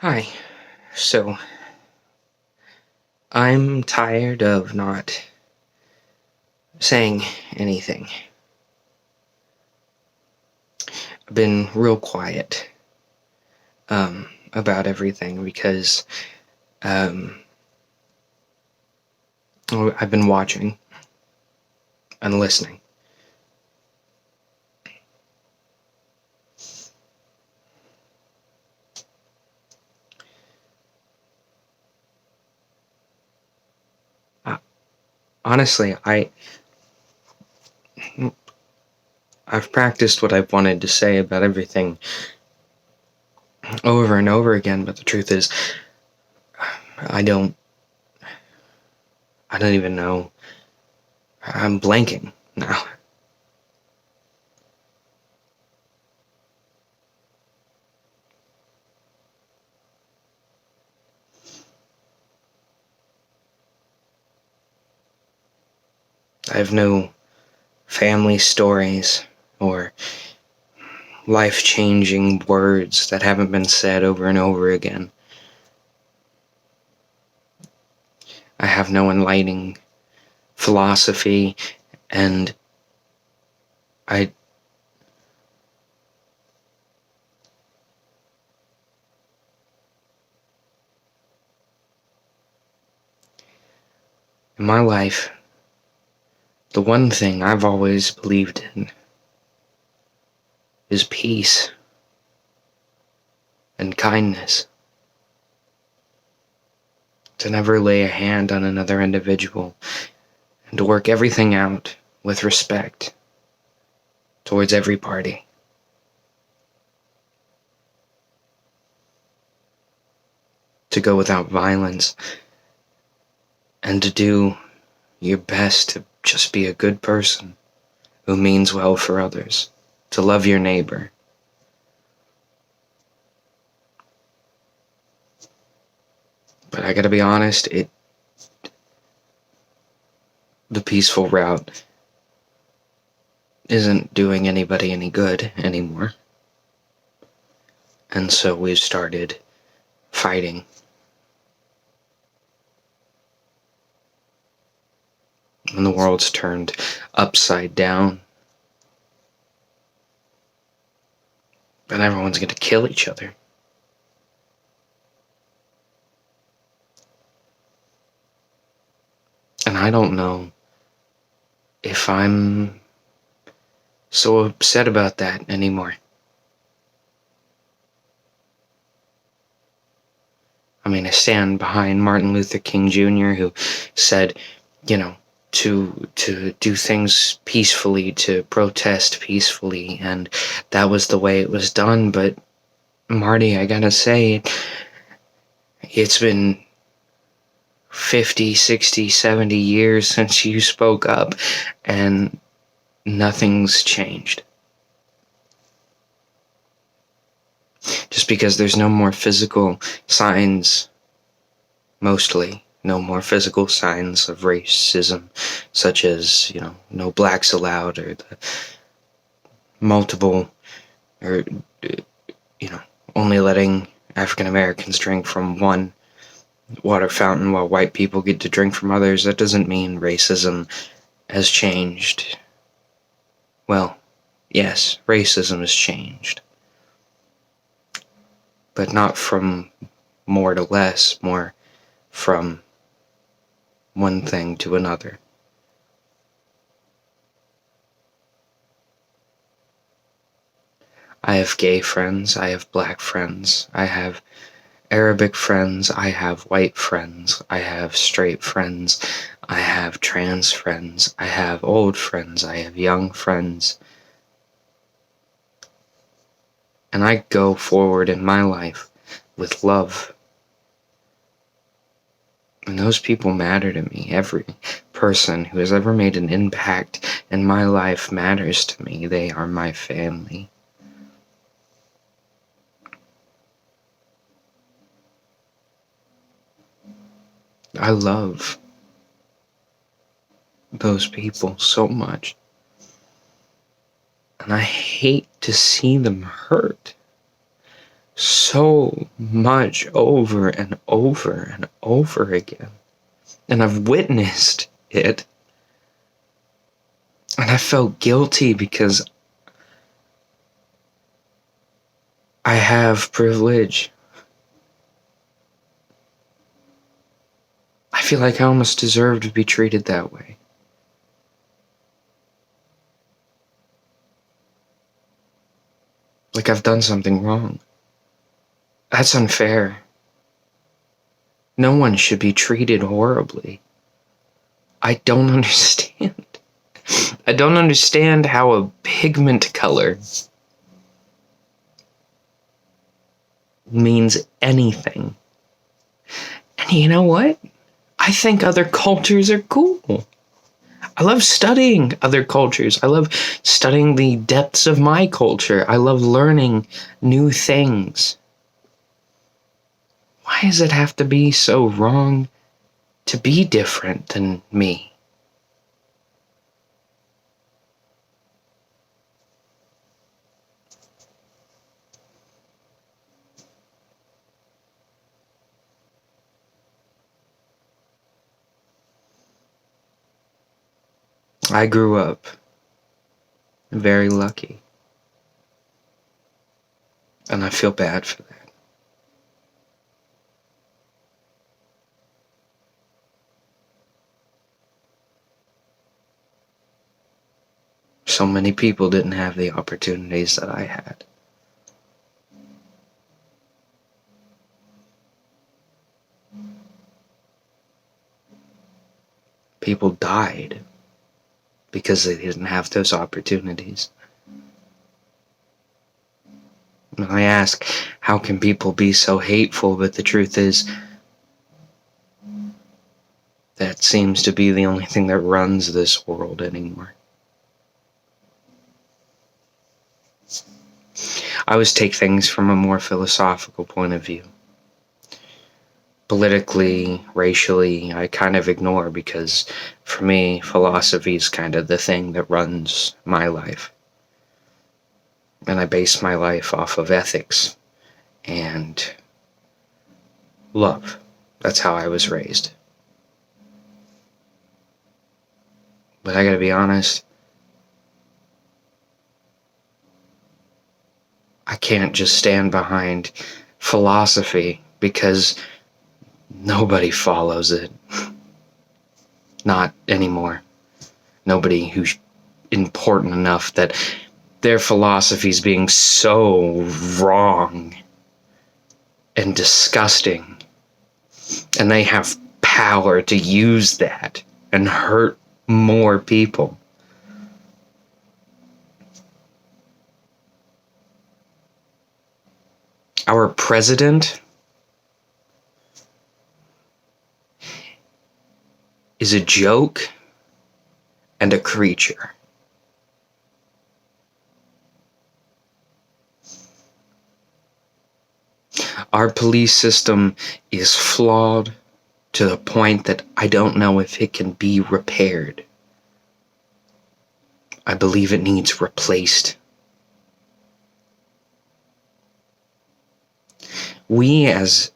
Hi. So, I'm tired of not saying anything. I've been real quiet about everything because um, I've been watching and listening. Uh, Honestly, I've practiced what I've wanted to say about everything over and over again, but the truth is, I don't. I don't even know. I'm blanking now. I have no family stories or life-changing words that haven't been said over and over again. I have no enlightening philosophy, and I in my life, the one thing I've always believed in is peace and kindness. To never lay a hand on another individual, and to work everything out with respect towards every party. To go without violence, and to do your best to just be a good person who means well for others. To love your neighbor. But I gotta be honest, the peaceful route isn't doing anybody any good anymore. And so we've started fighting. And the world's turned upside down. And everyone's gonna kill each other. And I don't know if I'm so upset about that anymore. I mean, I stand behind Martin Luther King Jr., who said, to do things peacefully, to protest peacefully, and that was the way it was done. But Marty, I gotta say, it's been 50, 60, 70 years since you spoke up, and nothing's changed. Just because there's no more physical signs, mostly, no more physical signs of racism, such as, no blacks allowed, or the multiple, or, only letting African Americans drink from one water fountain while white people get to drink from others. That doesn't mean racism has changed. Well, yes, racism has changed. But not from more to less, more from one thing to another. I have gay friends, I have black friends, I have Arabic friends, I have white friends, I have straight friends, I have trans friends, I have old friends, I have young friends. And I go forward in my life with love. And those people matter to me. Every person who has ever made an impact in my life matters to me. They are my family. I love those people so much. And I hate to see them hurt. so much over and over and over again. And I've witnessed it. And I felt guilty because I have privilege. I feel like I almost deserve to be treated that way. Like I've done something wrong. That's unfair. No one should be treated horribly. I don't understand. I don't understand how a pigment color means anything. And you know what? I think other cultures are cool. I love studying other cultures. I love studying the depths of my culture. I love learning new things. Why does it have to be so wrong to be different than me? I grew up very lucky. And I feel bad for that. So many people didn't have the opportunities that I had. People died because they didn't have those opportunities. And I ask, how can people be so hateful? But the truth is, that seems to be the only thing that runs this world anymore. I always take things from a more philosophical point of view. Politically, racially, I kind of ignore because for me, philosophy is kind of the thing that runs my life. And I base my life off of ethics and love. That's how I was raised. But I gotta be honest, I can't just stand behind philosophy because nobody follows it. Not anymore. Nobody who's important enough that their philosophy's being so wrong and disgusting. And they have power to use that and hurt more people. Our president is a joke and a creature. Our police system is flawed to the point that I don't know if it can be repaired. I believe it needs replaced. We as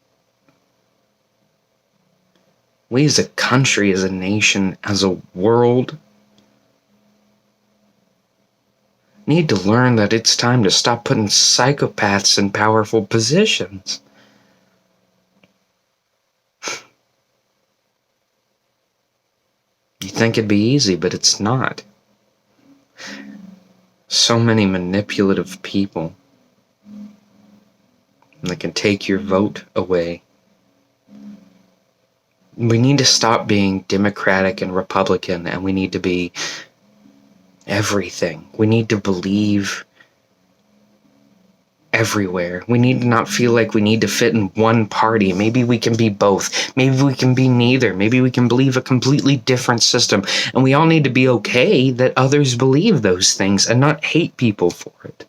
a country, as a nation, as a world, need to learn that it's time to stop putting psychopaths in powerful positions. You think it'd be easy, but it's not. So many manipulative people that can take your vote away. We need to stop being Democratic and Republican, and we need to be everything. We need to believe everywhere. We need to not feel like we need to fit in one party. Maybe we can be both. Maybe we can be neither. Maybe we can believe a completely different system. And we all need to be okay that others believe those things and not hate people for it.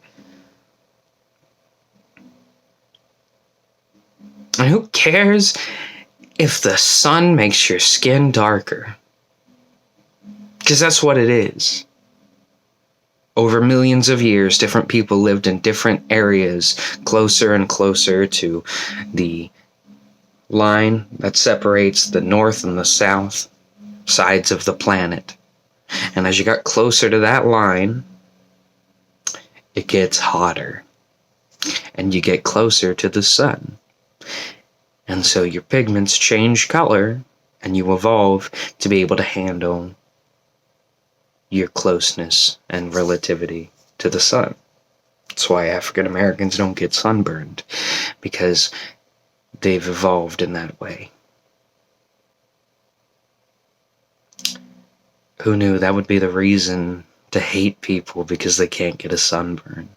And who cares if the sun makes your skin darker? Because that's what it is. over millions of years, different people lived in different areas, closer and closer to the line that separates the north and the south sides of the planet. And as you got closer to that line, it gets hotter. And you get closer to the sun. And so your pigments change color, and you evolve to be able to handle your closeness and relativity to the sun. That's why African Americans don't get sunburned, because they've evolved in that way. Who knew that would be the reason to hate people, because they can't get a sunburn?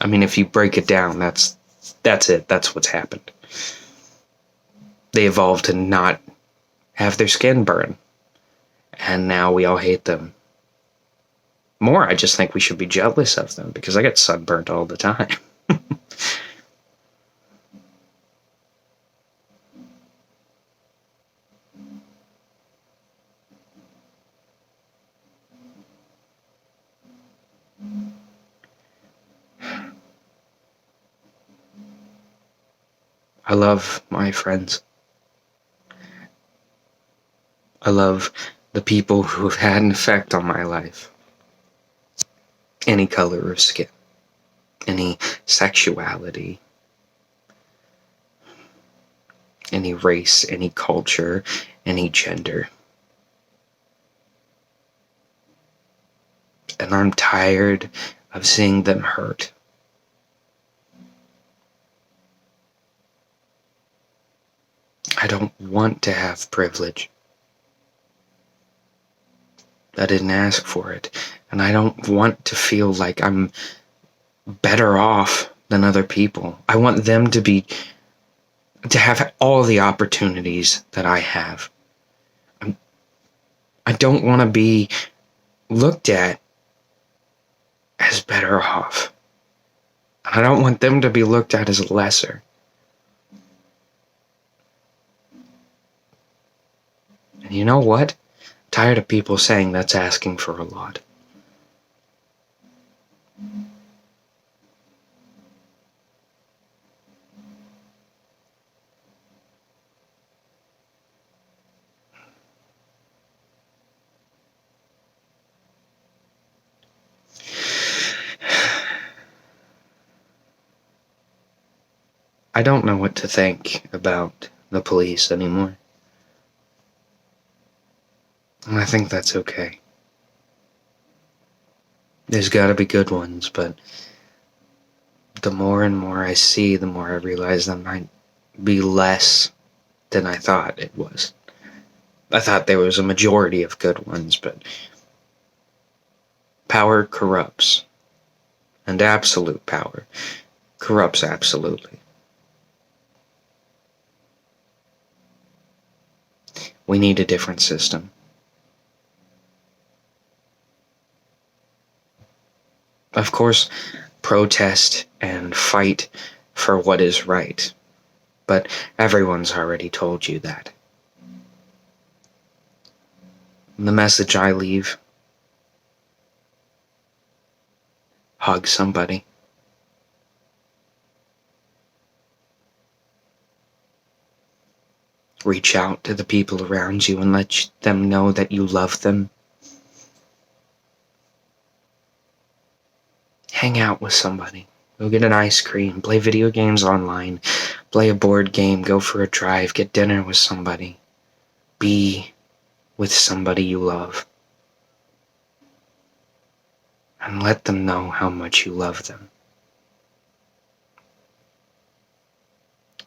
I mean, if you break it down, that's it. That's what's happened. They evolved to not have their skin burn, and now we all hate them. More, I just think we should be jealous of them, because I get sunburned all the time. I love my friends. I love the people who have had an effect on my life. Any color of skin, any sexuality, any race, any culture, any gender. And I'm tired of seeing them hurt. I don't want to have privilege. I didn't ask for it. And I don't want to feel like I'm better off than other people. I want them to have all the opportunities that I have. I don't want to be looked at as better off. I don't want them to be looked at as lesser. And you know what? I'm tired of people saying that's asking for a lot. I don't know what to think about the police anymore. And I think that's okay. There's gotta be good ones, but the more and more I see, the more I realize there might be less than I thought it was. I thought there was a majority of good ones, but power corrupts. And absolute power corrupts absolutely. We need a different system. Of course, protest and fight for what is right, but everyone's already told you that. The message I leave: hug somebody. Reach out to the people around you and let them know that you love them. Hang out with somebody. Go get an ice cream. Play video games online. Play a board game. Go for a drive. Get dinner with somebody. Be with somebody you love. And let them know how much you love them.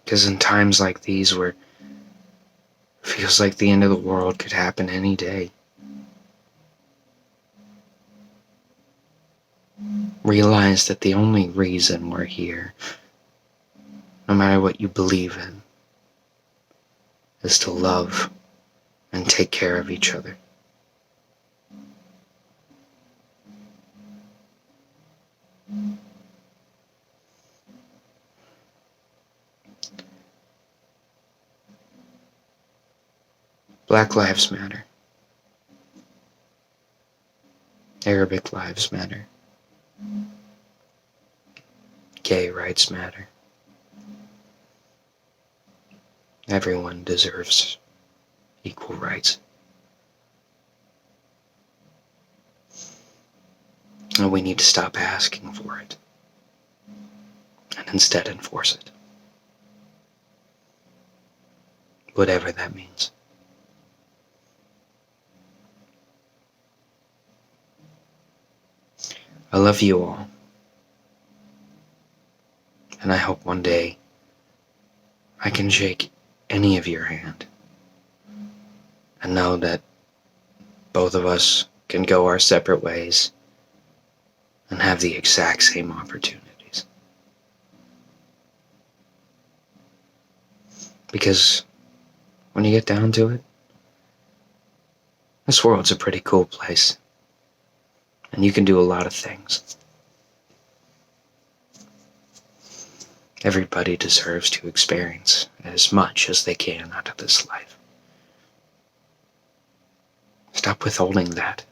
Because in times like these, where it feels like the end of the world could happen any day, realize that the only reason we're here, no matter what you believe in, is to love and take care of each other. Black lives matter. Arabic lives matter. Gay rights matter. Everyone deserves equal rights. And we need to stop asking for it and instead enforce it. Whatever that means. I love you all. And I hope one day I can shake any of your hand and know that both of us can go our separate ways and have the exact same opportunities. Because when you get down to it, this world's a pretty cool place. And you can do a lot of things. Everybody deserves to experience as much as they can out of this life. Stop withholding that.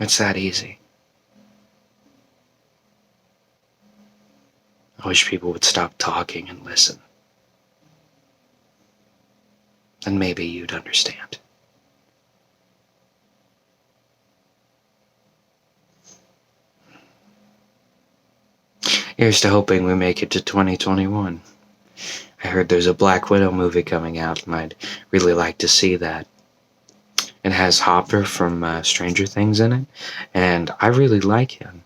It's that easy. I wish people would stop talking and listen. And maybe you'd understand. Here's to hoping we make it to 2021. I heard there's a Black Widow movie coming out, and I'd really like to see that. It has Hopper from Stranger Things in it, and I really like him.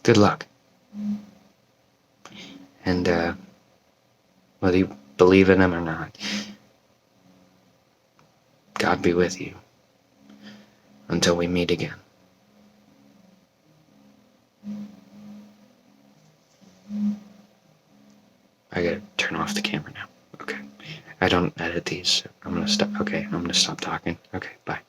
Good luck. And whether you believe in him or not, God be with you until we meet again. I gotta turn off the camera now. Okay. I don't edit these. So I'm gonna stop. Okay, I'm gonna stop talking. Okay, bye.